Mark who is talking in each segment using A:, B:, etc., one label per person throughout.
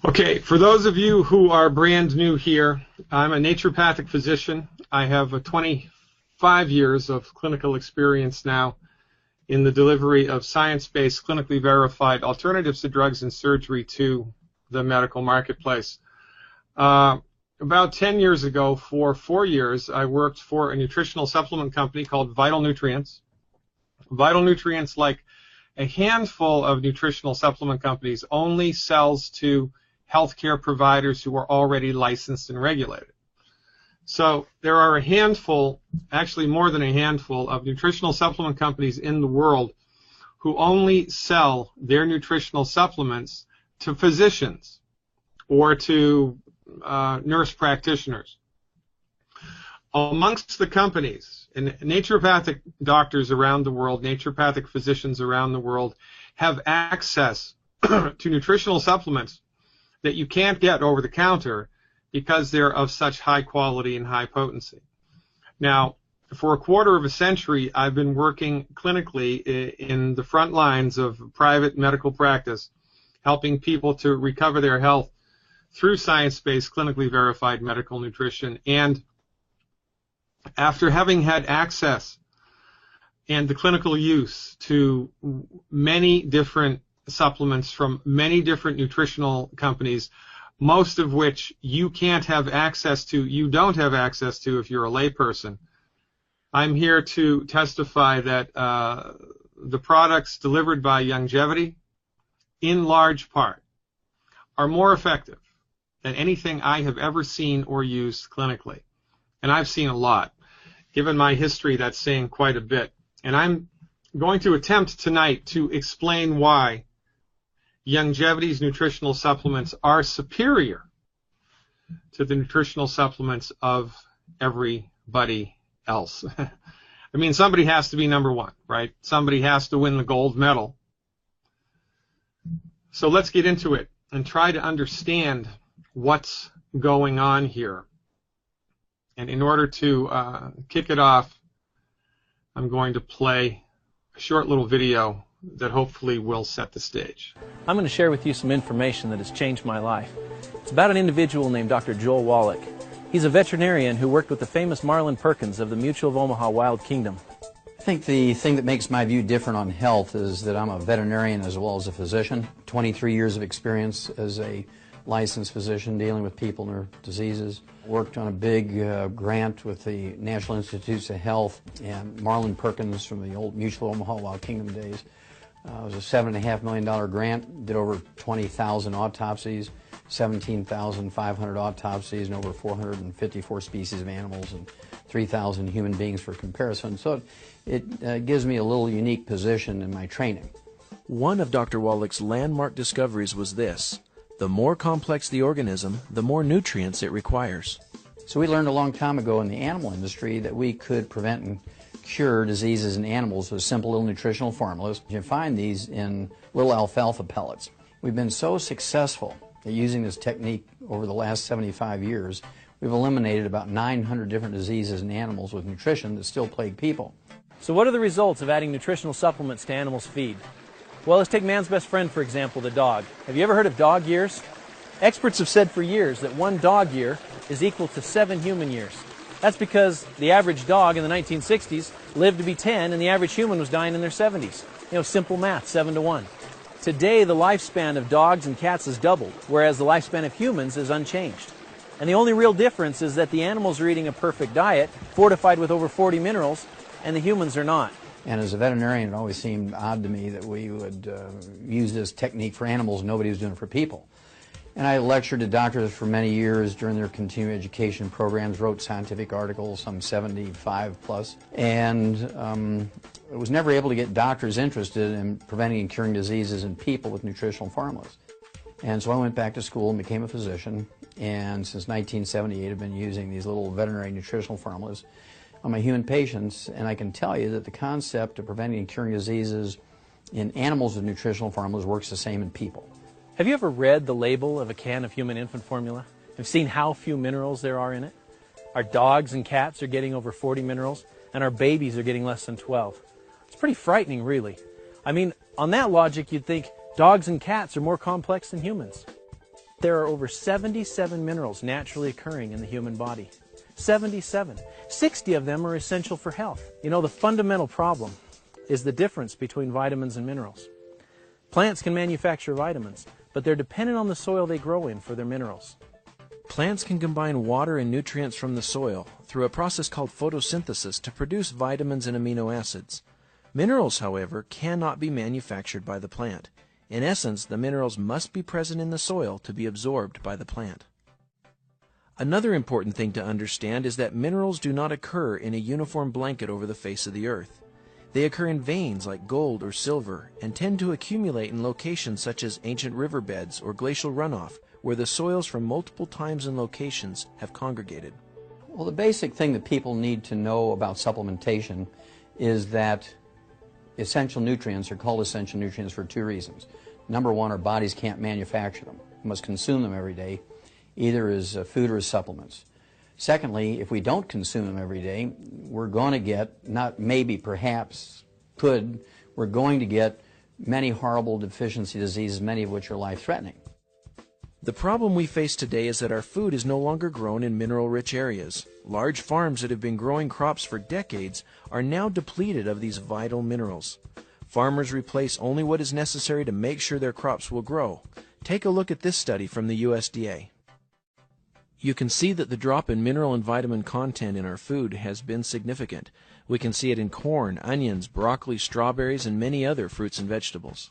A: Okay, for those of you who are brand new here, I'm a naturopathic physician. I have 25 years of clinical experience now in the delivery of science-based, clinically verified alternatives to drugs and surgery to the medical marketplace. About 10 years ago, for 4 years, I worked for a nutritional supplement company called Vital Nutrients. Vital Nutrients, like a handful of nutritional supplement companies, only sells to healthcare providers who are already licensed and regulated. So there are a handful, actually more than a handful, of nutritional supplement companies in the world who only sell their nutritional supplements to physicians or to nurse practitioners. Amongst the companies, and naturopathic doctors around the world, naturopathic physicians around the world have access to nutritional supplements that you can't get over the counter because they're of such high quality and high potency. Now, for a quarter of a century, I've been working clinically in the front lines of private medical practice, helping people to recover their health through science-based, clinically verified medical nutrition. And after having had access and the clinical use to many different supplements from many different nutritional companies, most of which you can't have access to, you don't have access to if you're a layperson, I'm here to testify that the products delivered by Youngevity, in large part, are more effective than anything I have ever seen or used clinically. And I've seen a lot. Given my history, that's saying quite a bit. And I'm going to attempt tonight to explain why Youngevity's nutritional supplements are superior to the nutritional supplements of everybody else. I mean, somebody has to be number one, right? Somebody has to win the gold medal. So let's get into it and try to understand what's going on here. And in order to kick it off, I'm going to play a short little video that hopefully will set the stage.
B: I'm going to share with you some information that has changed my life. It's about an individual named Dr. Joel Wallach. He's a veterinarian who worked with the famous Marlin Perkins of the Mutual of Omaha Wild Kingdom.
C: I think the thing that makes my view different on health is that I'm a veterinarian as well as a physician. 23 years of experience as a licensed physician dealing with people and their diseases. Worked on a big grant with the National Institutes of Health and Marlin Perkins from the old Mutual Omaha Wild Kingdom days. It was a $7.5 million grant, did over 20,000 autopsies, 17,500 autopsies, and over 454 species of animals and 3,000 human beings for comparison. So it gives me a little unique position in my training.
D: One of Dr. Wallach's landmark discoveries was this: the more complex the organism, the more nutrients it requires.
C: So we learned a long time ago in the animal industry that we could prevent and cure diseases in animals with simple little nutritional formulas. You find these in little alfalfa pellets. We've been so successful at using this technique over the last 75 years, we've eliminated about 900 different diseases in animals with nutrition that still plague people.
B: So what are the results of adding nutritional supplements to animals' feed? Well, let's take man's best friend, for example, the dog. Have you ever heard of dog years? Experts have said for years that 1 dog year is equal to 7 human years. That's because the average dog in the 1960s lived to be 10 and the average human was dying in their 70s. You know, simple math, 7 to 1. Today, the lifespan of dogs and cats has doubled, whereas the lifespan of humans is unchanged. And the only real difference is that the animals are eating a perfect diet, fortified with over 40 minerals, and the humans are not.
C: And as a veterinarian, it always seemed odd to me that we would use this technique for animals and nobody was doing it for people. And I lectured to doctors for many years during their continuing education programs, wrote scientific articles, some 75 plus, and I was never able to get doctors interested in preventing and curing diseases in people with nutritional formulas. And so I went back to school and became a physician, and since 1978 I've been using these little veterinary nutritional formulas on my human patients, and I can tell you that the concept of preventing and curing diseases in animals with nutritional formulas works the same in people.
B: Have you ever read the label of a can of human infant formula? Have seen how few minerals there are in it? Our dogs and cats are getting over 40 minerals, and our babies are getting less than 12. It's pretty frightening, really. I mean, on that logic, you'd think dogs and cats are more complex than humans. there are over 77 minerals naturally occurring in the human body. 77. 60 of them are essential for health. You know, the fundamental problem is the difference between vitamins and minerals. Plants can manufacture vitamins, but they're dependent on the soil they grow in for their minerals.
D: Plants can combine water and nutrients from the soil through a process called photosynthesis to produce vitamins and amino acids. Minerals, however, cannot be manufactured by the plant. In essence, the minerals must be present in the soil to be absorbed by the plant. Another important thing to understand is that minerals do not occur in a uniform blanket over the face of the earth. They occur in veins like gold or silver and tend to accumulate in locations such as ancient riverbeds or glacial runoff, where the soils from multiple times and locations have congregated.
C: Well, the basic thing that people need to know about supplementation is that essential nutrients are called essential nutrients for two reasons. Number one, our bodies can't manufacture them. We must consume them every day, either as food or as supplements. Secondly, if we don't consume them every day, we're going to get, not maybe, perhaps, we're going to get many horrible deficiency diseases, many of which are life-threatening.
D: The problem we face today is that our food is no longer grown in mineral-rich areas. Large farms that have been growing crops for decades are now depleted of these vital minerals. Farmers replace only what is necessary to make sure their crops will grow. Take a look at this study from the USDA. You can see that the drop in mineral and vitamin content in our food has been significant. We can see it in corn, onions, broccoli, strawberries, and many other fruits and vegetables.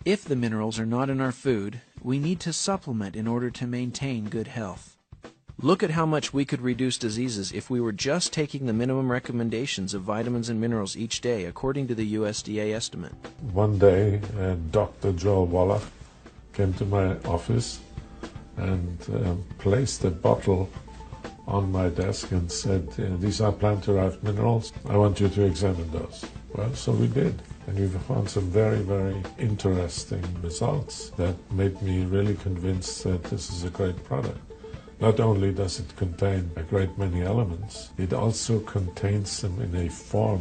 D: If the minerals are not in our food, we need to supplement in order to maintain good health. Look at how much we could reduce diseases if we were just taking the minimum recommendations of vitamins and minerals each day, according to the USDA estimate.
E: One day, Dr. Joel Wallach came to my office and placed a bottle on my desk and said, these are plant-derived minerals. I want you to examine those. Well, so we did. And we found some very, very interesting results that made me really convinced that this is a great product. Not only does it contain a great many elements, it also contains them in a form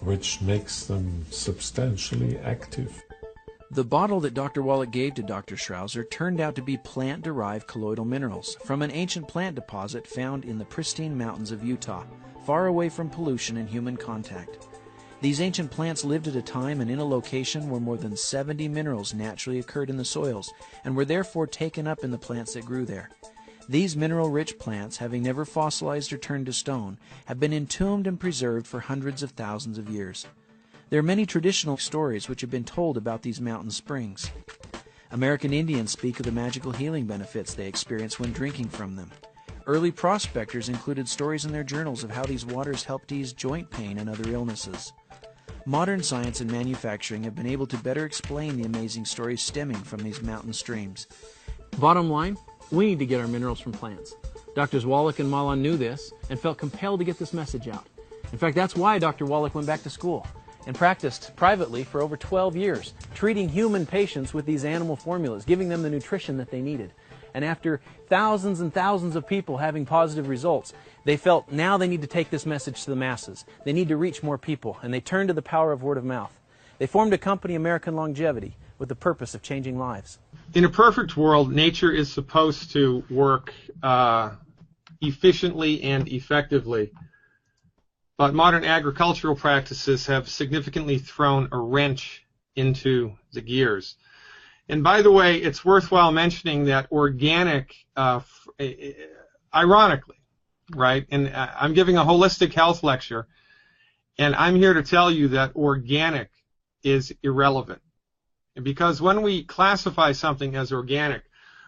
E: which makes them substantially active.
D: The bottle that Dr. Wallach gave to Dr. Schrouser turned out to be plant-derived colloidal minerals from an ancient plant deposit found in the pristine mountains of Utah, far away from pollution and human contact. These ancient plants lived at a time and in a location where more than 70 minerals naturally occurred in the soils and were therefore taken up in the plants that grew there. These mineral-rich plants, having never fossilized or turned to stone, have been entombed and preserved for hundreds of thousands of years. There are many traditional stories which have been told about these mountain springs. American Indians speak of the magical healing benefits they experience when drinking from them. Early prospectors included stories in their journals of how these waters helped ease joint pain and other illnesses. Modern science and manufacturing have been able to better explain the amazing stories stemming from these mountain streams.
B: Bottom line, we need to get our minerals from plants. Doctors Wallach and Malan knew this and felt compelled to get this message out. In fact, that's why Dr. Wallach went back to school and practiced privately for over 12 years, treating human patients with these animal formulas, giving them the nutrition that they needed. And after thousands and thousands of people having positive results, they felt now they need to take this message to the masses. They need to reach more people, and they turned to the power of word of mouth. They formed a company, American Youngevity, with the purpose of changing lives.
A: In a perfect world, nature is supposed to work efficiently and effectively. But modern agricultural practices have significantly thrown a wrench into the gears. And by the way, it's worthwhile mentioning that organic, ironically, right, and I'm giving a holistic health lecture, and I'm here to tell you that organic is irrelevant. Because when we classify something as organic,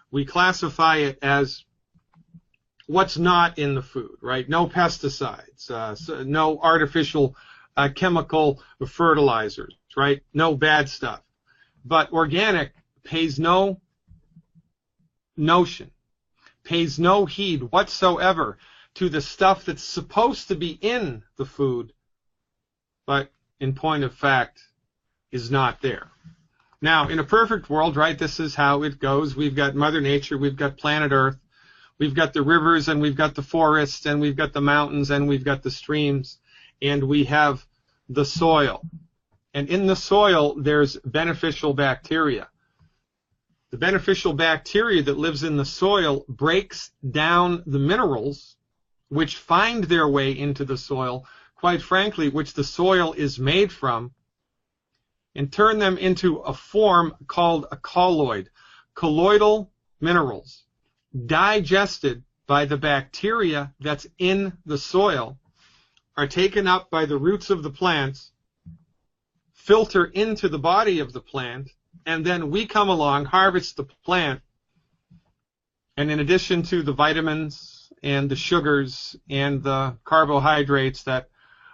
A: we classify it as what's not in the food, right? No pesticides, no artificial chemical fertilizers, right? No bad stuff. But organic pays no notion, pays no heed whatsoever to the stuff that's supposed to be in the food, but in point of fact is not there. Now, in a perfect world, right, this is how it goes. We've got Mother Nature, we've got planet Earth, we've got the rivers, and we've got the forests, and we've got the mountains, and we've got the streams, and we have the soil. And in the soil, there's beneficial bacteria. The beneficial bacteria that lives in the soil breaks down the minerals which find their way into the soil, quite frankly, which the soil is made from, and turn them into a form called a colloid. Colloidal minerals, digested by the bacteria that's in the soil, are taken up by the roots of the plants, filter into the body of the plant, and then we come along, harvest the plant, and in addition to the vitamins and the sugars and the carbohydrates that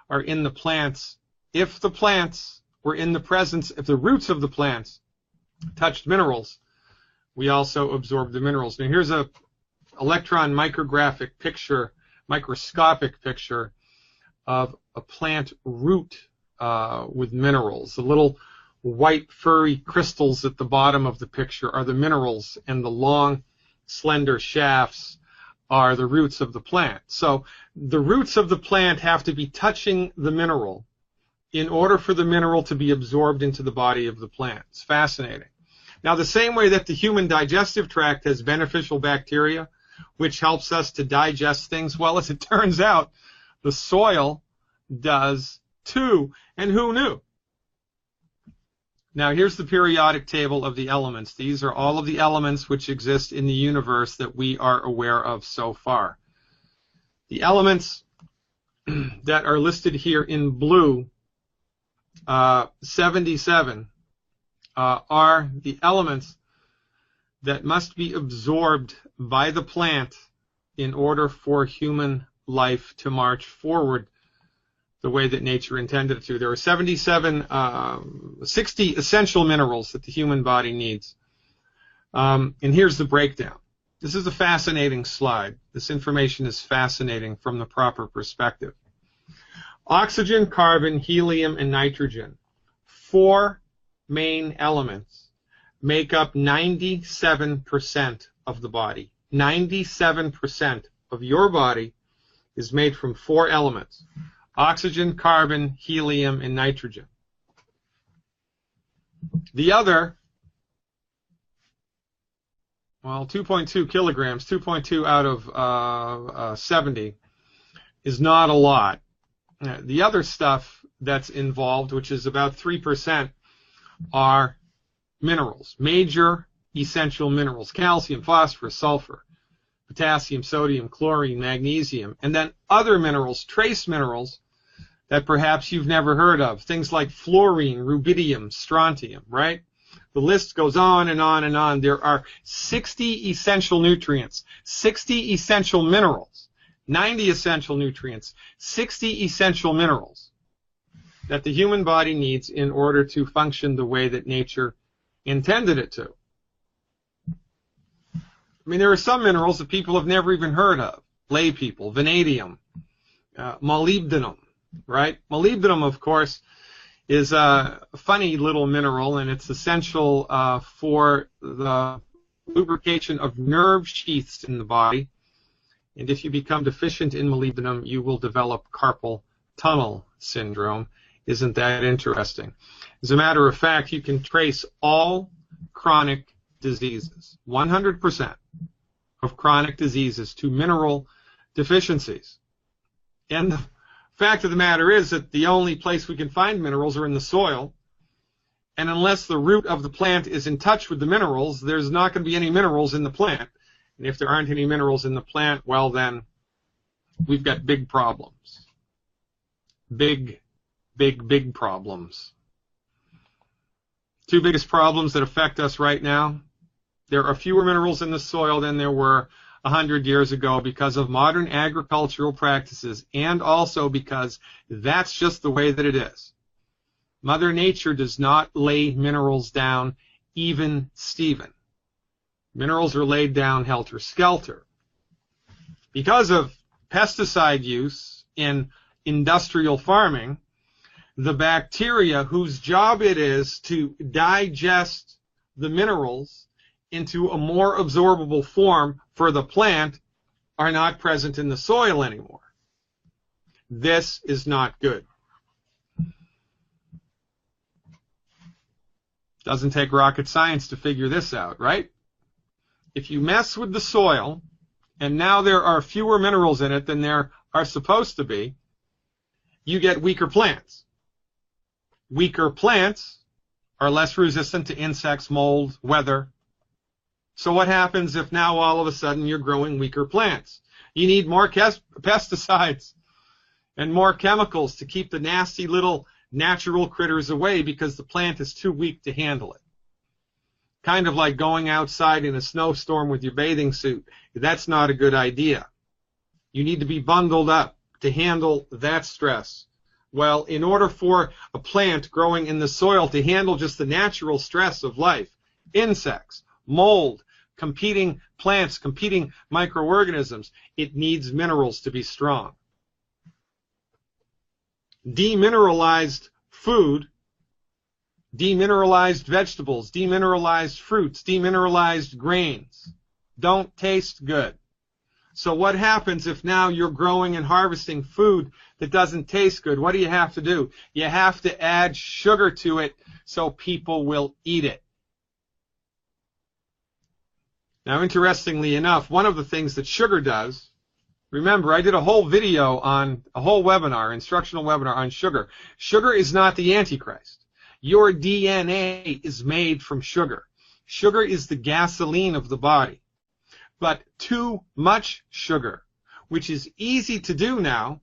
A: are in the plants, if the plants were in the presence, if the roots of the plants touched minerals, we also absorb the minerals. Now here's a electron microscopic picture of a plant root with minerals. The little white furry crystals at the bottom of the picture are the minerals, and the long slender shafts are the roots of the plant. So the roots of the plant have to be touching the mineral in order for the mineral to be absorbed into the body of the plant. It's fascinating. Now, the same way that the human digestive tract has beneficial bacteria, which helps us to digest things, well, as it turns out, the soil does too. And who knew? Now, here's the periodic table of the elements. These are all of the elements which exist in the universe that we are aware of so far. The elements that are listed here in blue, 77, are the elements that must be absorbed by the plant in order for human life to march forward the way that nature intended it to. There are 60 essential minerals that the human body needs. And here's the breakdown. This is a fascinating slide. This information is fascinating from the proper perspective. Oxygen, carbon, helium, and nitrogen, 4 main elements, make up 97% of the body. 97% of your body is made from 4 elements: oxygen, carbon, helium, and nitrogen. The other, well, 2.2 kilograms, 2.2 out of 70, is not a lot. The other stuff that's involved, which is about 3%, are minerals, major essential minerals: calcium, phosphorus, sulfur, potassium, sodium, chlorine, magnesium, and then other minerals, trace minerals, that perhaps you've never heard of, things like fluorine, rubidium, strontium, right? The list goes on and on and on. There are 60 essential nutrients, 60 essential minerals, 90 essential nutrients, 60 essential minerals that the human body needs in order to function the way that nature intended it to. I mean, there are some minerals that people have never even heard of. Lay people: vanadium, molybdenum, right? Molybdenum, of course, is a funny little mineral, and it's essential for the lubrication of nerve sheaths in the body. And if you become deficient in molybdenum, you will develop carpal tunnel syndrome. Isn't that interesting? As a matter of fact, you can trace all chronic diseases, 100% of chronic diseases, to mineral deficiencies. And the fact of the matter is that the only place we can find minerals are in the soil, and unless the root of the plant is in touch with the minerals, there's not going to be any minerals in the plant. And if there aren't any minerals in the plant, well, then we've got big problems. Big problems. 2 biggest problems that affect us right now: there are fewer minerals in the soil than there were 100 years ago because of modern agricultural practices, and also because that's just the way that it is. Mother Nature does not lay minerals down even Steven. Minerals are laid down helter-skelter. Because of pesticide use in industrial farming, the bacteria whose job it is to digest the minerals into a more absorbable form for the plant are not present in the soil anymore. This is not good. Doesn't take rocket science to figure this out, right? if you mess with the soil, and now there are fewer minerals in it than there are supposed to be, you get weaker plants. Weaker plants are less resistant to insects, mold, weather. So what happens if now all of a sudden you're growing weaker plants? You need more pesticides and more chemicals to keep the nasty little natural critters away because the plant is too weak to handle it. Kind of like going outside in a snowstorm with your bathing suit. That's not a good idea. You need to be bundled up to handle that stress. Well, in order for a plant growing in the soil to handle just the natural stress of life, insects, mold, competing plants, competing microorganisms, it needs minerals to be strong. Demineralized food, demineralized vegetables, demineralized fruits, demineralized grains don't taste good. So what happens if now you're growing and harvesting food that doesn't taste good? What do you have to do? You have to add sugar to it so people will eat it. Now, interestingly enough, one of the things that sugar does, remember, I did a whole video on, a whole webinar, instructional webinar on sugar. Sugar is not the Antichrist. Your DNA is made from sugar. Sugar is the gasoline of the body. But too much sugar, which is easy to do now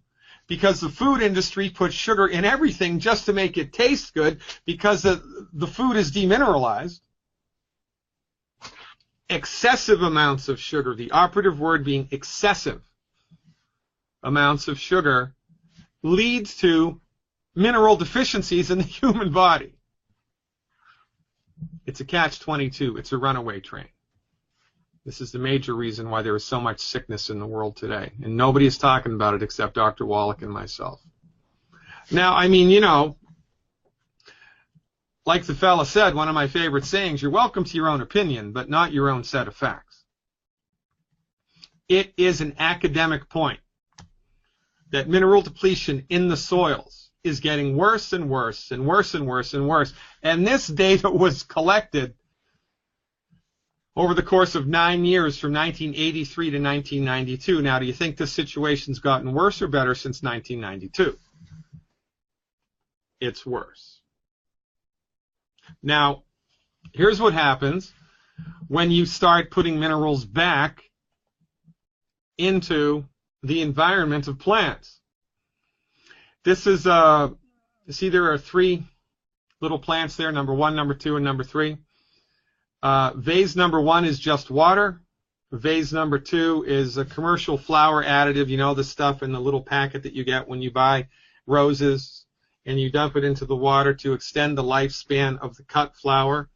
A: because the food industry puts sugar in everything just to make it taste good because the food is demineralized. Excessive amounts of sugar, the operative word being excessive amounts of sugar, leads to mineral deficiencies in the human body. It's a catch-22. It's a runaway train. This is the major reason why there is so much sickness in the world today. And nobody is talking about it except Dr. Wallach and myself. Now, I mean, you know, like the fella said, one of my favorite sayings, you're welcome to your own opinion, but not your own set of facts. It is an academic point that mineral depletion in the soils is getting worse and worse and worse and worse and worse. And this data was collected over the course of 9 years from 1983 to 1992. Now, do you think this situation's gotten worse or better since 1992? It's worse. Now, here's what happens when you start putting minerals back into the environment of plants. This is, see there are 3 little plants there, number 1, number 2, and number 3. Vase number 1 is just water. Vase number 2 is a commercial flower additive, you know, the stuff in the little packet that you get when you buy roses, and you dump it into the water to extend the lifespan of the cut flower.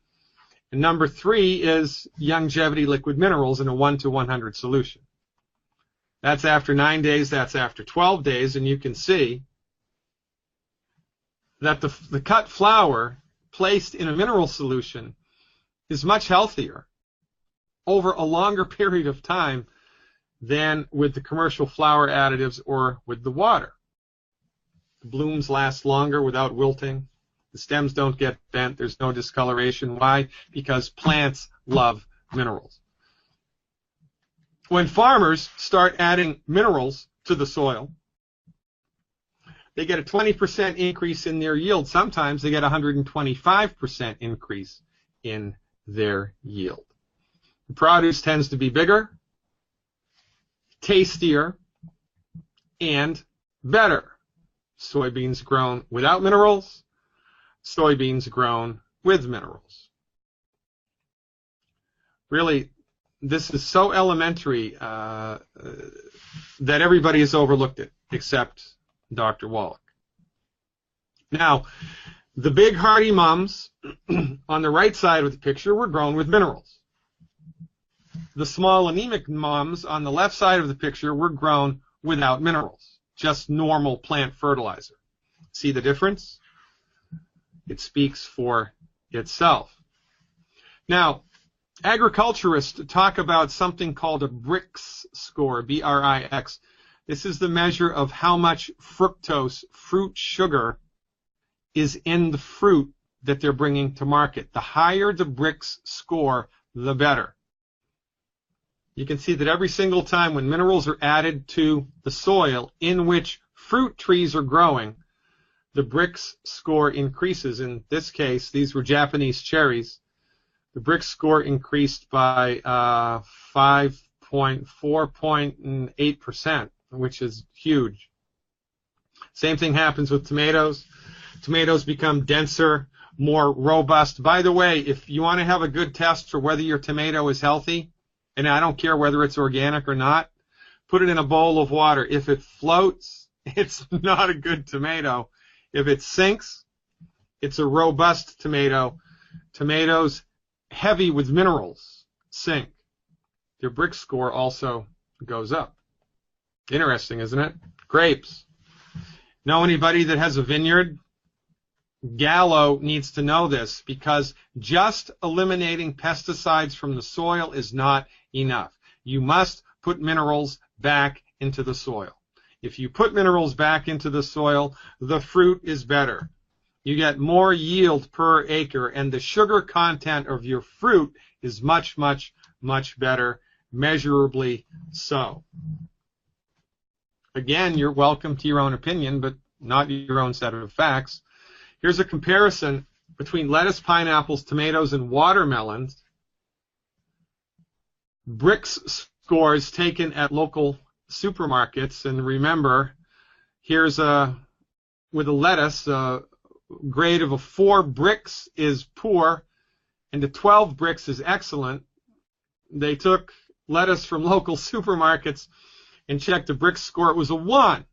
A: And number 3 is Youngevity liquid minerals in a 1:100 solution. That's after 9 days, that's after 12 days, and you can see that the cut flower placed in a mineral solution is much healthier over a longer period of time than with the commercial flower additives or with the water. The blooms last longer without wilting. The stems don't get bent. There's no discoloration. Why? Because plants love minerals. When farmers start adding minerals to the soil, they get a 20% increase in their yield. Sometimes they get a 125% increase in their yield. The produce tends to be bigger, tastier, and better. Soybeans grown without minerals, soybeans grown with minerals. Really, this is so elementary that everybody has overlooked it except Dr. Wallach. Now, the big hardy mums on the right side of the picture were grown with minerals. The small anemic mums on the left side of the picture were grown without minerals, just normal plant fertilizer. See the difference? It speaks for itself. Now, agriculturists talk about something called a BRIX score, B-R-I-X. This is the measure of how much fructose, fruit sugar, is in the fruit that they're bringing to market. The higher the BRIX score, the better. you can see that every single time when minerals are added to the soil in which fruit trees are growing, the BRICS score increases. In this case, these were Japanese cherries. The BRICS score increased by 4.8%, which is huge. Same thing happens with tomatoes. Tomatoes become denser, more robust. By the way, if you want to have a good test for whether your tomato is healthy, and I don't care whether it's organic or not, put it in a bowl of water. If it floats, it's not a good tomato. If it sinks, it's a robust tomato. Tomatoes heavy with minerals sink. Their BRICS score also goes up. Interesting, isn't it? Grapes. Know anybody that has a vineyard? Gallo needs to know this, because just eliminating pesticides from the soil is not enough. You must put minerals back into the soil. If you put minerals back into the soil, the fruit is better. You get more yield per acre, and the sugar content of your fruit is much, much, much better, measurably so. Again, you're welcome to your own opinion, but not your own set of facts. Here's a comparison between lettuce, pineapples, tomatoes, and watermelons. BRICS scores taken at local supermarkets, and remember, here's with a lettuce, a grade of a 4 BRICS is poor, and a 12 BRICS is excellent. They took lettuce from local supermarkets and checked the BRICS score. It was a 1.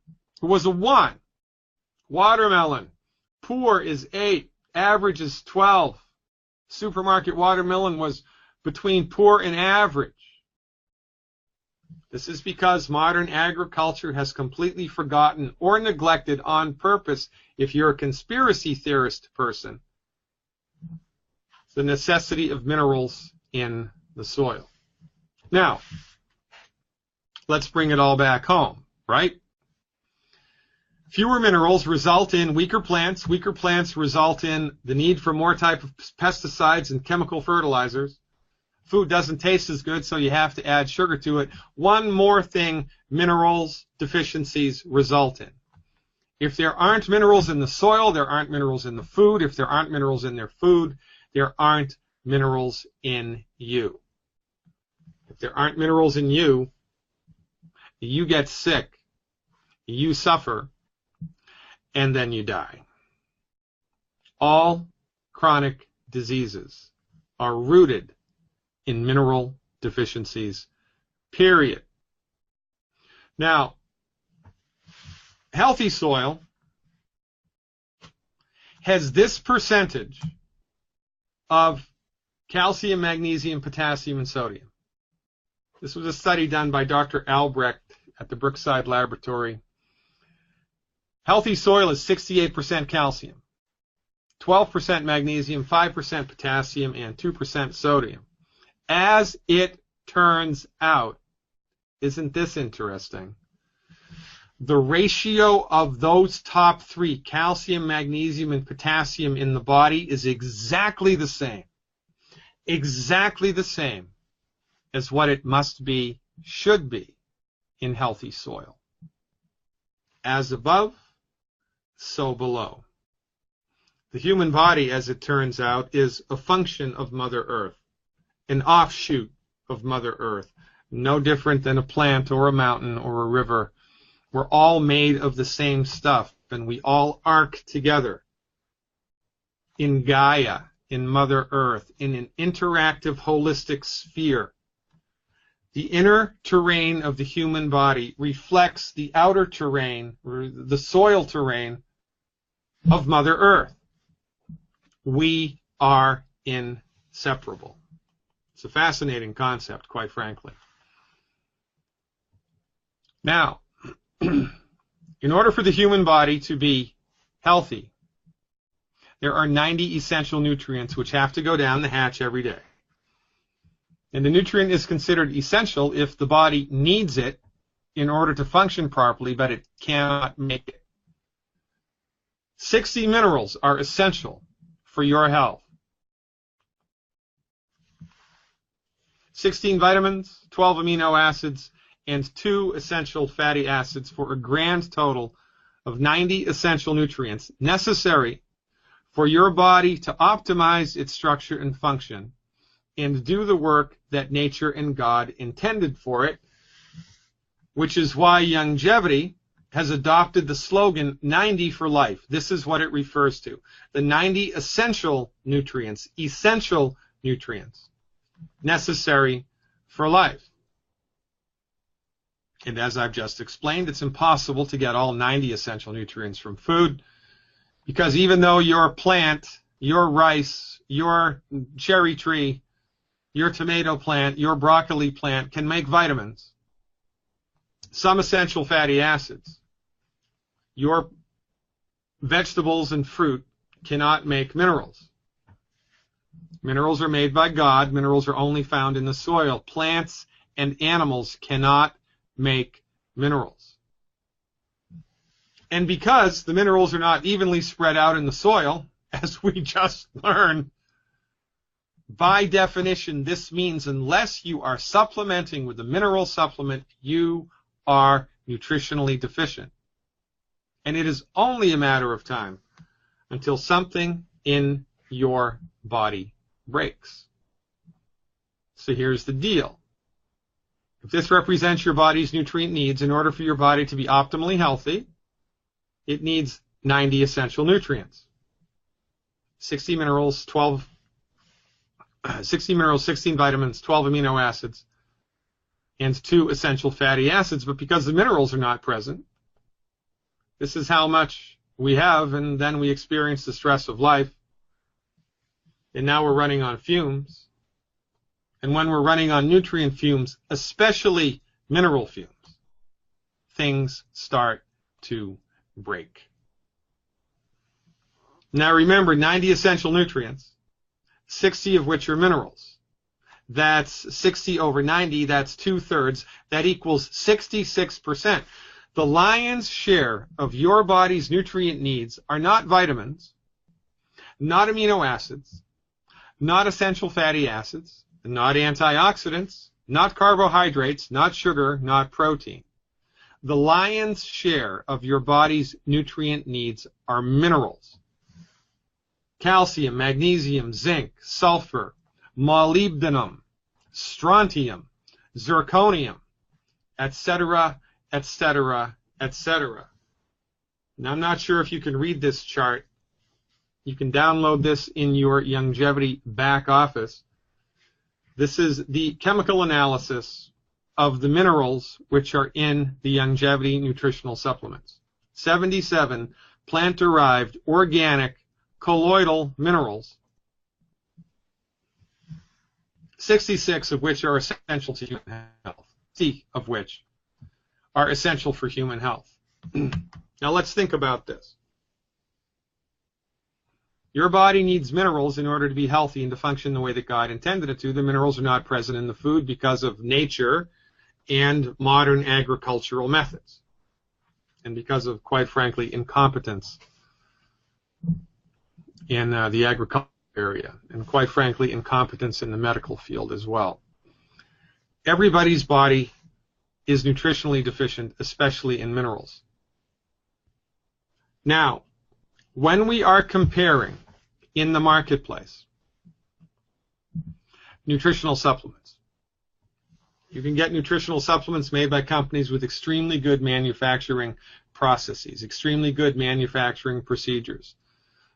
A: It was a 1. Watermelon, poor is 8, average is 12. Supermarket watermelon was between poor and average. This is because modern agriculture has completely forgotten or neglected on purpose, if you're a conspiracy theorist person, the necessity of minerals in the soil. Now, let's bring it all back home, right? Fewer minerals result in weaker plants. Weaker plants result in the need for more type of pesticides and chemical fertilizers. Food doesn't taste as good, so you have to add sugar to it. One more thing minerals deficiencies result in. If there aren't minerals in the soil, there aren't minerals in the food. If there aren't minerals in their food, there aren't minerals in you. If there aren't minerals in you, you get sick, you suffer, and then you die. All chronic diseases are rooted in mineral deficiencies, period. Now, healthy soil has this percentage of calcium, magnesium, potassium, and sodium. This was a study done by Dr. Albrecht at the Brookside Laboratory. Healthy soil is 68% calcium, 12% magnesium, 5% potassium, and 2% sodium. As it turns out, isn't this interesting? The ratio of those top three, calcium, magnesium, and potassium in the body, is exactly the same as what it must be, should be, in healthy soil. As above, so below. The human body, as it turns out, is a function of Mother Earth, an offshoot of Mother Earth, no different than a plant or a mountain or a river. We're all made of the same stuff, and we all arc together in Gaia, in Mother Earth, in an interactive, holistic sphere. The inner terrain of the human body reflects the outer terrain, or the soil terrain, of Mother Earth. We are inseparable. It's a fascinating concept, quite frankly. Now, in order for the human body to be healthy, there are 90 essential nutrients which have to go down the hatch every day. And the nutrient is considered essential if the body needs it in order to function properly, but it cannot make it. 60 minerals are essential for your health. 16 vitamins, 12 amino acids, and 2 essential fatty acids for a grand total of 90 essential nutrients necessary for your body to optimize its structure and function and do the work that nature and God intended for it, which is why Youngevity has adopted the slogan 90 for life. This is what it refers to. The 90 essential nutrients necessary for life. And as I've just explained, it's impossible to get all 90 essential nutrients from food, because even though your plant, your rice, your cherry tree, your tomato plant, your broccoli plant can make vitamins, some essential fatty acids, your vegetables and fruit cannot make minerals. Minerals are made by God. Minerals are only found in the soil. Plants and animals cannot make minerals. And because the minerals are not evenly spread out in the soil, as we just learned, by definition, this means unless you are supplementing with a mineral supplement, you are nutritionally deficient. And it is only a matter of time until something in your body breaks. So here's the deal. If this represents your body's nutrient needs, in order for your body to be optimally healthy, it needs 90 essential nutrients. 60 minerals, 16 vitamins, 12 amino acids, and 2 essential fatty acids. But because the minerals are not present, this is how much we have, and then we experience the stress of life. And now we're running on fumes. And when we're running on nutrient fumes, especially mineral fumes, things start to break. Now remember, 90 essential nutrients, 60 of which are minerals. That's 60 over 90, that's 2/3. That equals 66%. The lion's share of your body's nutrient needs are not vitamins, not amino acids, not essential fatty acids, not antioxidants, not carbohydrates, not sugar, not protein. The lion's share of your body's nutrient needs are minerals. Calcium, magnesium, zinc, sulfur, molybdenum, strontium, zirconium, etc., etc., etc. Now, I'm not sure if you can read this chart. You can download this in your Youngevity back office. This is the chemical analysis of the minerals which are in the Youngevity nutritional supplements. 77 plant-derived, organic, colloidal minerals, 66 of which are essential to human health, 60 of which are essential for human health. Now let's think about this. Your body needs minerals in order to be healthy and to function the way that God intended it to. The minerals are not present in the food because of nature and modern agricultural methods, and because of, quite frankly, incompetence in the agricultural area, and quite frankly, incompetence in the medical field as well. Everybody's body is nutritionally deficient, especially in minerals. Now, when we are comparing in the marketplace nutritional supplements, you can get nutritional supplements made by companies with extremely good manufacturing processes, extremely good manufacturing procedures.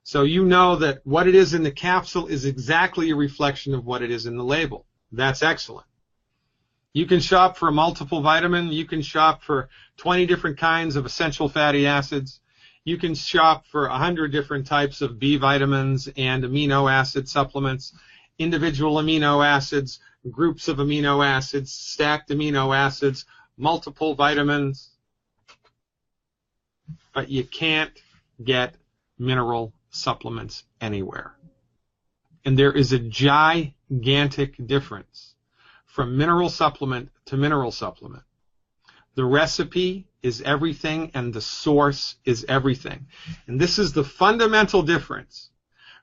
A: So you know that what it is in the capsule is exactly a reflection of what it is in the label. That's excellent. You can shop for a multiple vitamin. You can shop for 20 different kinds of essential fatty acids. You can shop for 100 different types of B vitamins and amino acid supplements, individual amino acids, groups of amino acids, stacked amino acids, multiple vitamins. But you can't get mineral supplements anywhere. And there is a gigantic difference from mineral supplement to mineral supplement. The recipe is everything and the source is everything. And this is the fundamental difference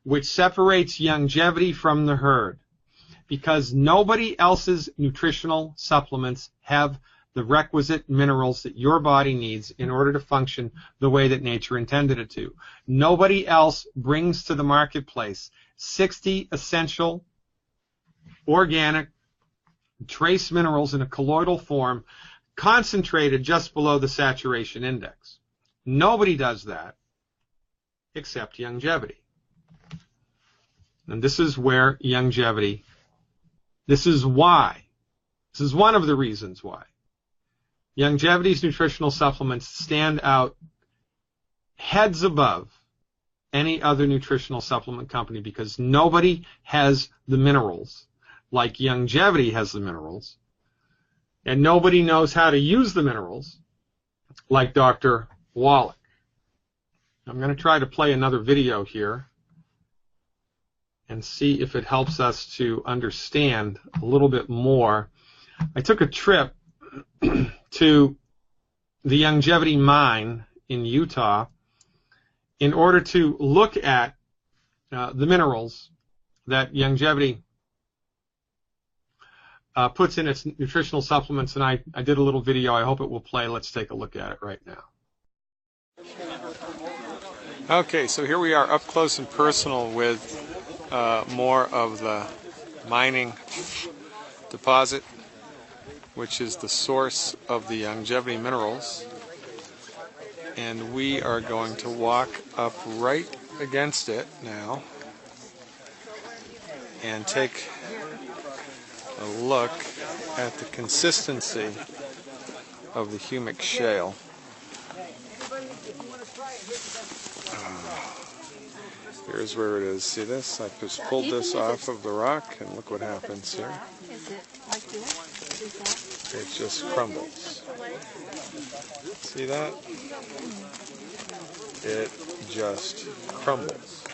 A: which separates Youngevity from the herd. because nobody else's nutritional supplements have the requisite minerals that your body needs in order to function the way that nature intended it to. Nobody else brings to the marketplace 60 essential organic trace minerals in a colloidal form concentrated just below the saturation index. Nobody does that except Youngevity. And this is where Youngevity, this is one of the reasons why Youngevity's nutritional supplements stand out heads above any other nutritional supplement company, because nobody has the minerals like Youngevity has the minerals, and nobody knows how to use the minerals like Dr. Wallach. I'm going to try to play another video here and see if it helps us to understand a little bit more. I took a trip to the Youngevity mine in Utah in order to look at the minerals that Youngevity puts in its nutritional supplements, and I did a little video. I hope it will play. Let's take a look at it right now. Okay, so here we are up close and personal with more of the mining deposit, which is the source of the Youngevity minerals. And we are going to walk up right against it now and take a look at the consistency of the humic shale. Here's where it is. See this? I just pulled this off of the rock, and look what happens here. It just crumbles. See that? It just crumbles.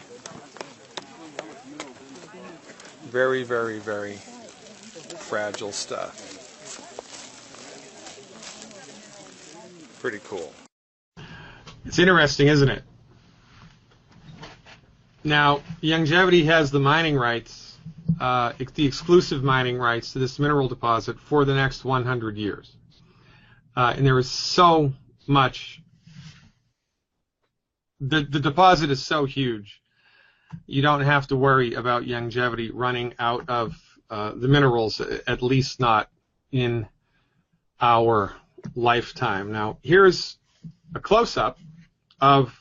A: Very, very, very fragile stuff. Pretty cool. It's interesting, isn't it? Now, Youngevity has the mining rights, the exclusive mining rights to this mineral deposit for the next 100 years. And there is so much. The deposit is so huge, you don't have to worry about Youngevity running out of the minerals, at least not in our lifetime. Now, here's a close-up of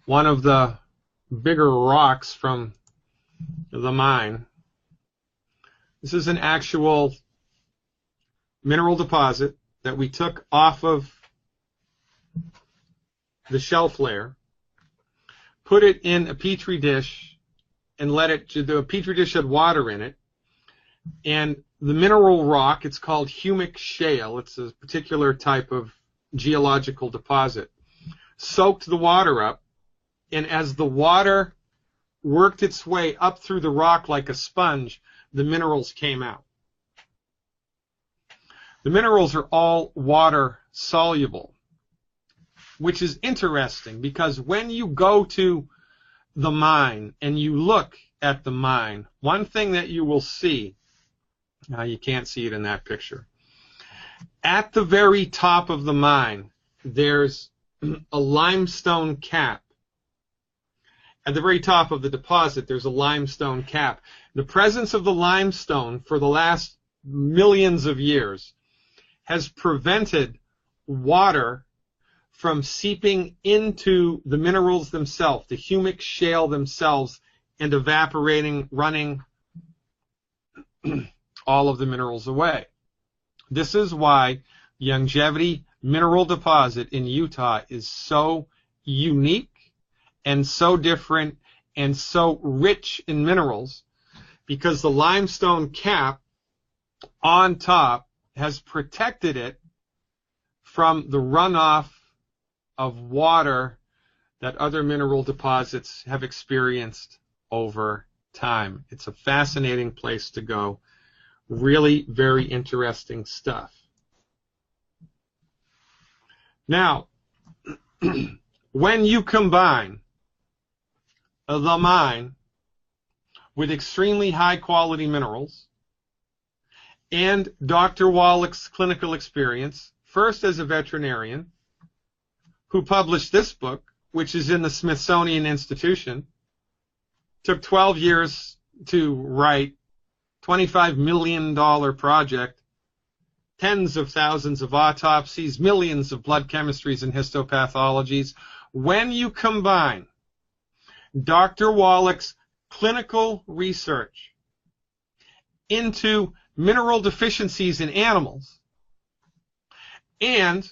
A: one of the bigger rocks from the mine. This is an actual mineral deposit that we took off of the shelf layer, put it in a petri dish, and let it, the petri dish had water in it, and the mineral rock, it's called humic shale, it's a particular type of geological deposit, soaked the water up, and as the water worked its way up through the rock like a sponge, the minerals came out. The minerals are all water soluble, which is interesting because when you go to the mine and you look at the mine, one thing that you will see, now you can't see it in that picture, at the very top of the mine, there's a limestone cap. At the very top of the deposit, there's a limestone cap. The presence of the limestone for the last millions of years has prevented water from seeping into the minerals themselves, the humic shale themselves, and evaporating, running all of the minerals away. This is why Youngevity mineral deposit in Utah is so unique and so different and so rich in minerals, because the limestone cap on top has protected it from the runoff of water that other mineral deposits have experienced over time. It's a fascinating place to go. Really very interesting stuff. Now, when you combine the mine with extremely high quality minerals, and Dr. Wallach's clinical experience, first as a veterinarian, who published this book, which is in the Smithsonian Institution, took 12 years to write, $25 million project, tens of thousands of autopsies, millions of blood chemistries and histopathologies. When you combine Dr. Wallach's clinical research into mineral deficiencies in animals and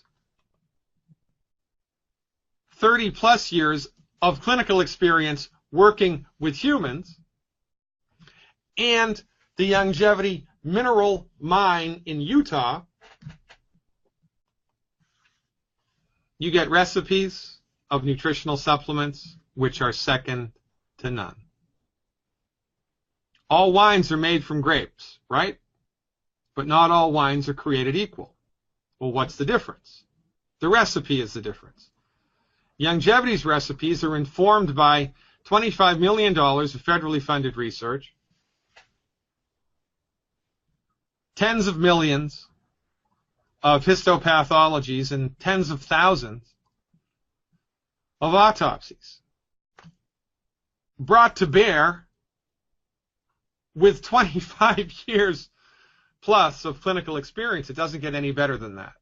A: 30-plus years of clinical experience working with humans, and the Youngevity mineral mine in Utah, you get recipes of nutritional supplements which are second to none. All wines are made from grapes, right? But not all wines are created equal. Well, what's the difference? The recipe is the difference. Youngevity's recipes are informed by $25 million of federally funded research, tens of millions of histopathologies, and tens of thousands of autopsies, brought to bear with 25 years plus of clinical experience. It doesn't get any better than that.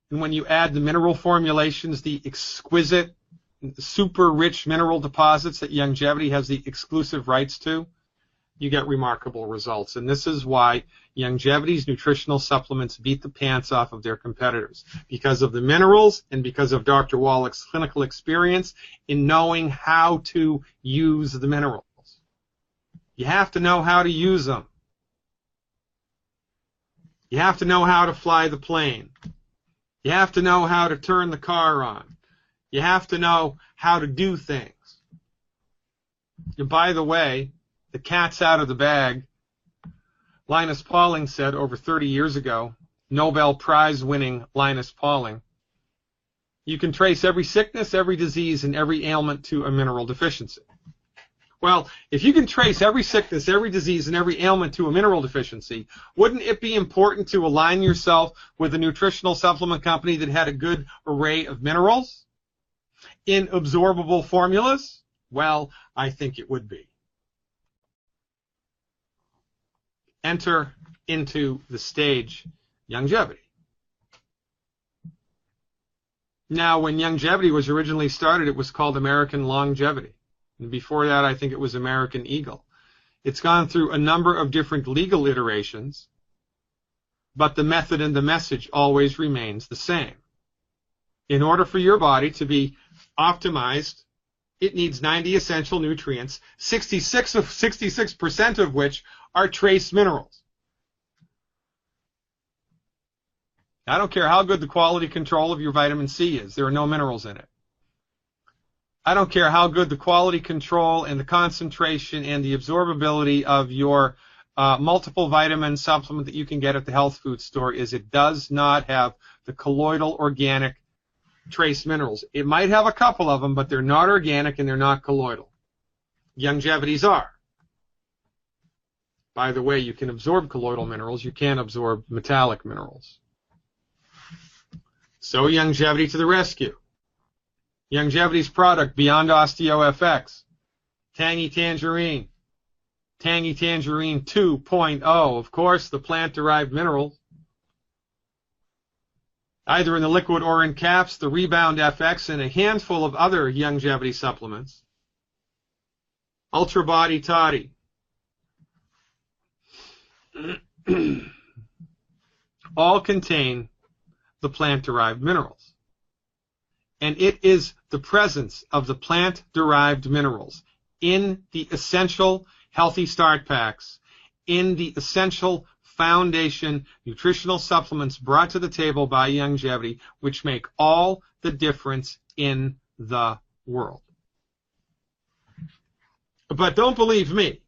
A: And when you add the mineral formulations, the exquisite, super rich mineral deposits that Youngevity has the exclusive rights to, you get remarkable results. And this is why Youngevity's nutritional supplements beat the pants off of their competitors, because of the minerals and because of Dr. Wallach's clinical experience in knowing how to use the minerals. You have to know how to use them. You have to know how to fly the plane. You have to know how to turn the car on. You have to know how to do things. And by the way, the cat's out of the bag. Linus Pauling said over 30 years ago, Nobel Prize winning Linus Pauling, you can trace every sickness, every disease, and every ailment to a mineral deficiency. Well, if you can trace every sickness, every disease, and every ailment to a mineral deficiency, wouldn't it be important to align yourself with a nutritional supplement company that had a good array of minerals in absorbable formulas? Well, I think it would be. Enter into the stage Youngevity. Now, when Youngevity was originally started, it was called American Longevity. And before that, I think it was American Eagle. It's gone through a number of different legal iterations, but the method and the message always remains the same. In order for your body to be optimized, it needs 90 essential nutrients, 66% of which are trace minerals. I don't care how good the quality control of your vitamin C is. There are no minerals in it. I don't care how good the quality control and the concentration and the absorbability of your multiple vitamin supplement that you can get at the health food store is. It does not have the colloidal organic trace minerals. It might have a couple of them, but they're not organic and they're not colloidal. Youngevity's are. By the way, you can absorb colloidal minerals. You can't absorb metallic minerals. So Youngevity to the rescue. Youngevity's product, Beyond Osteo FX, Tangy Tangerine 2.0, of course, the plant-derived minerals, either in the liquid or in caps, the Rebound FX, and a handful of other Youngevity supplements. Ultra Body Toddy. All contain the plant-derived minerals. And it is the presence of the plant-derived minerals in the essential Healthy Start Packs, in the essential foundation nutritional supplements brought to the table by Youngevity, which make all the difference in the world. But don't believe me.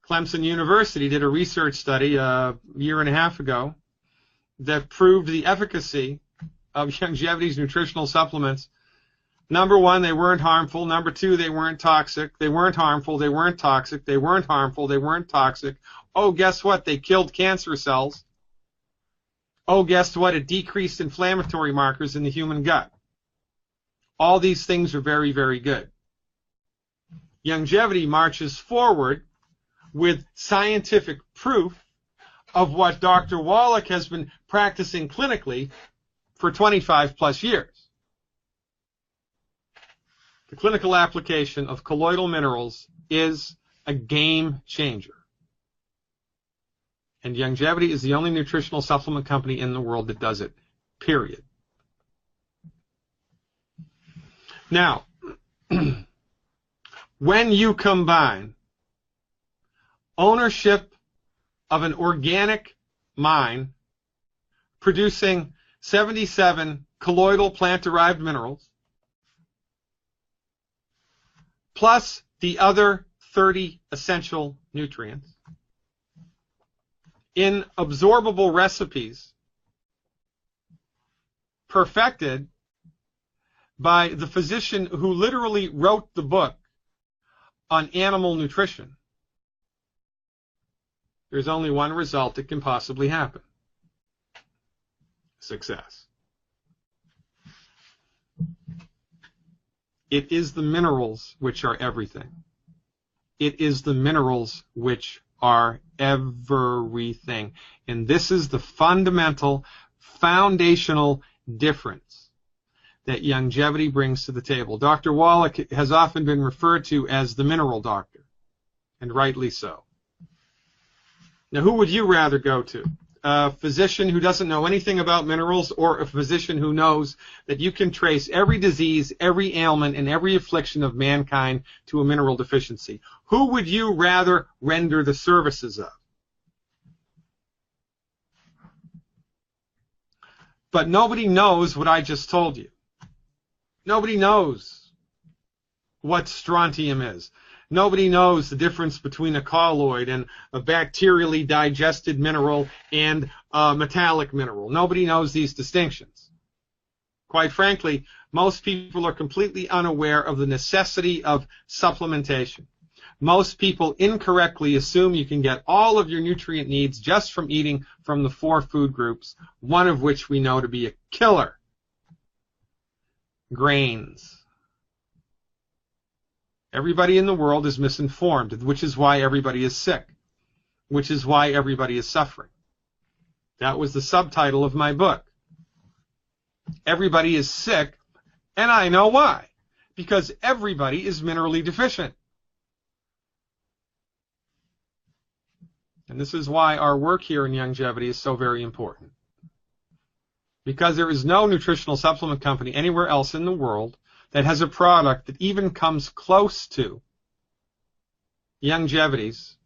A: Clemson University did a research study a year and a half ago that proved the efficacy of Youngevity's nutritional supplements Number one, they weren't harmful. Number two, they weren't toxic. They weren't harmful. They weren't toxic. They weren't harmful. They weren't toxic. Oh, guess what? They killed cancer cells. Oh, guess what? It decreased inflammatory markers in the human gut. All these things are very, very good. Youngevity marches forward with scientific proof of what Dr. Wallach has been practicing clinically for 25 plus years. The clinical application of colloidal minerals is a game changer. And Youngevity is the only nutritional supplement company in the world that does it, period. Now, when you combine ownership of an organic mine producing 77 colloidal plant-derived minerals, plus the other 30 essential nutrients, in absorbable recipes perfected by the physician who literally wrote the book on animal nutrition, there's only one result that can possibly happen: success. It is the minerals which are everything. It is the minerals which are everything. And this is the fundamental, foundational difference that Youngevity brings to the table. Dr. Wallach has often been referred to as the mineral doctor, and rightly so. Now, who would you rather go to? A physician who doesn't know anything about minerals, or a physician who knows that you can trace every disease, every ailment, and every affliction of mankind to a mineral deficiency? Who would you rather render the services of? But nobody knows what I just told you. Nobody knows what strontium is. Nobody knows the difference between a colloid and a bacterially digested mineral and a metallic mineral. Nobody knows these distinctions. Quite frankly, most people are completely unaware of the necessity of supplementation. Most people incorrectly assume you can get all of your nutrient needs just from eating from the 4 food groups, one of which we know to be a killer: grains. Everybody in the world is misinformed, which is why everybody is sick, which is why everybody is suffering. That was the subtitle of my book. Everybody is sick, and I know why. Because everybody is minerally deficient. And this is why our work here in Youngevity is so very important. Because there is no nutritional supplement company anywhere else in the world that has a product that even comes close to Youngevity's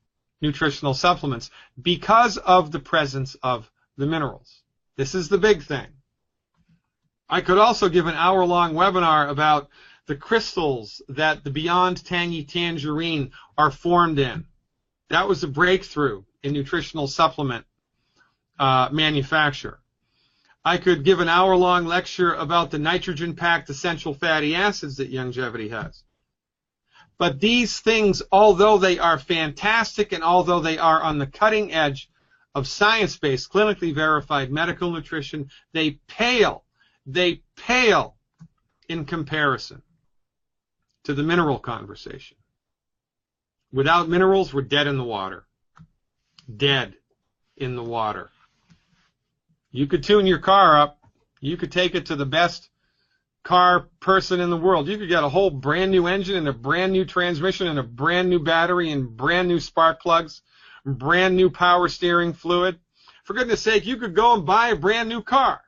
A: nutritional supplements because of the presence of the minerals. This is the big thing. I could also give an hour-long webinar about the crystals that the Beyond Tangy Tangerine are formed in. That was a breakthrough in nutritional supplement manufacture. I could give an hour-long lecture about the nitrogen-packed essential fatty acids that Youngevity has. But these things, although they are fantastic and although they are on the cutting edge of science-based, clinically verified medical nutrition, they pale in comparison to the mineral conversation. Without minerals, we're dead in the water. Dead in the water. You could tune your car up. You could take it to the best car person in the world. You could get a whole brand new engine and a brand new transmission and a brand new battery and brand new spark plugs, brand new power steering fluid. For goodness sake, you could go and buy a brand new car.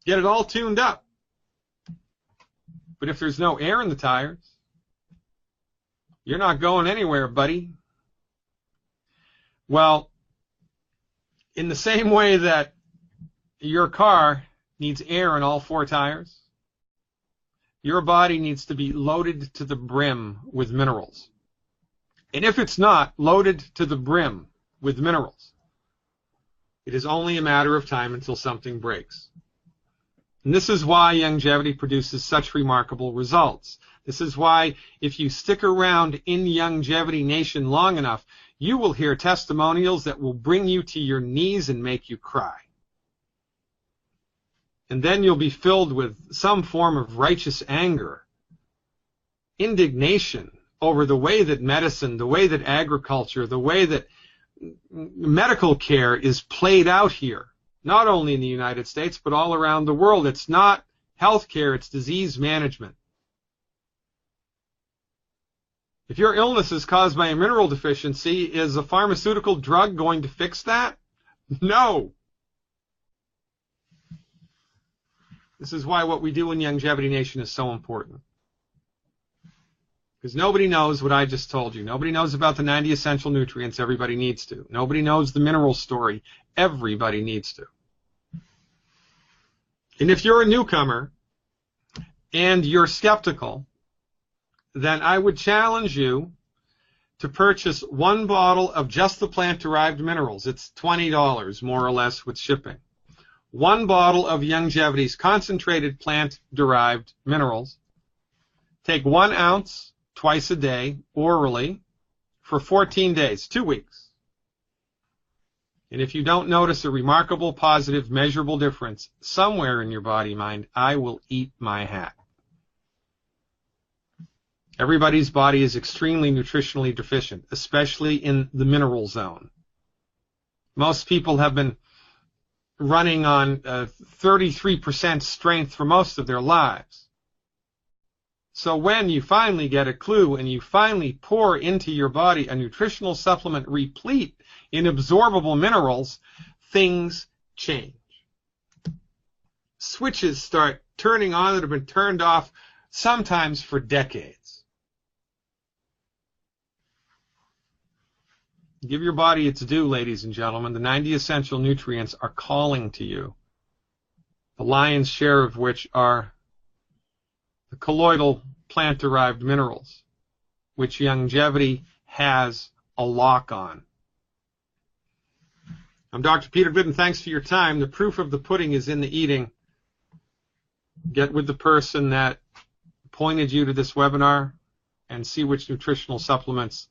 A: Get it all tuned up. But if there's no air in the tires, you're not going anywhere, buddy. Well, in the same way that your car needs air in all 4 tires, your body needs to be loaded to the brim with minerals. And if it's not loaded to the brim with minerals, it is only a matter of time until something breaks. And this is why Youngevity produces such remarkable results. This is why if you stick around in Youngevity Nation long enough, you will hear testimonials that will bring you to your knees and make you cry. And then you'll be filled with some form of righteous anger, indignation over the way that medicine, the way that agriculture, the way that medical care is played out here, not only in the United States, but all around the world. It's not health care, it's disease management. If your illness is caused by a mineral deficiency, is a pharmaceutical drug going to fix that? No. This is why what we do in Youngevity Nation is so important. Because nobody knows what I just told you. Nobody knows about the 90 essential nutrients. Everybody needs to. Nobody knows the mineral story. Everybody needs to. And if you're a newcomer and you're skeptical, then I would challenge you to purchase one bottle of just the plant-derived minerals. It's $20, more or less, with shipping. One bottle of Youngevity's concentrated plant-derived minerals. Take 1 ounce twice a day, orally, for 14 days, 2 weeks. And if you don't notice a remarkable, positive, measurable difference somewhere in your body, mind, I will eat my hat. Everybody's body is extremely nutritionally deficient, especially in the mineral zone. Most people have been running on 33% strength for most of their lives. So when you finally get a clue and you finally pour into your body a nutritional supplement replete in absorbable minerals, things change. Switches start turning on that have been turned off sometimes for decades. Give your body its due, ladies and gentlemen. The 90 essential nutrients are calling to you, the lion's share of which are the colloidal plant-derived minerals, which Youngevity has a lock on. I'm Dr. Peter Glidden. Thanks for your time. The proof of the pudding is in the eating. Get with the person that pointed you to this webinar and see which nutritional supplements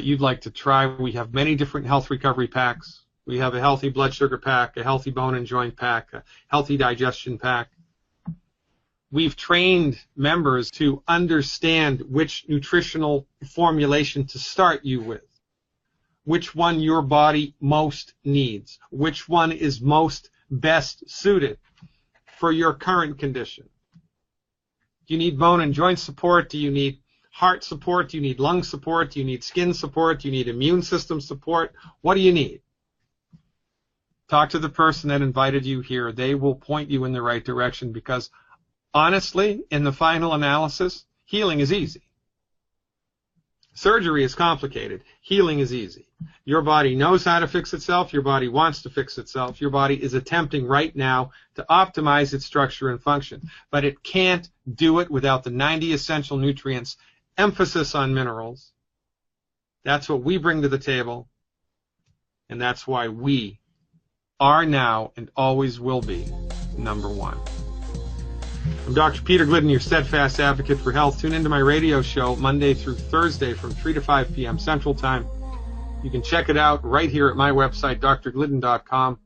A: you'd like to try. We have many different health recovery packs. We have a healthy blood sugar pack, a healthy bone and joint pack, a healthy digestion pack. We've trained members to understand which nutritional formulation to start you with, which one your body most needs, which one is most best suited for your current condition. Do you need bone and joint support? Do you need heart support? Do you need lung support? Do you need skin support? Do you need immune system support? What do you need? Talk to the person that invited you here. They will point you in the right direction because, honestly, in the final analysis, healing is easy. Surgery is complicated. Healing is easy. Your body knows how to fix itself. Your body wants to fix itself. Your body is attempting right now to optimize its structure and function. But it can't do it without the 90 essential nutrients. Emphasis on minerals. That's what we bring to the table, and that's why we are now and always will be number one. I'm Dr. Peter Glidden, your steadfast advocate for health. Tune into my radio show Monday through Thursday from 3 to 5 p.m. Central Time. You can check it out right here at my website, drglidden.com.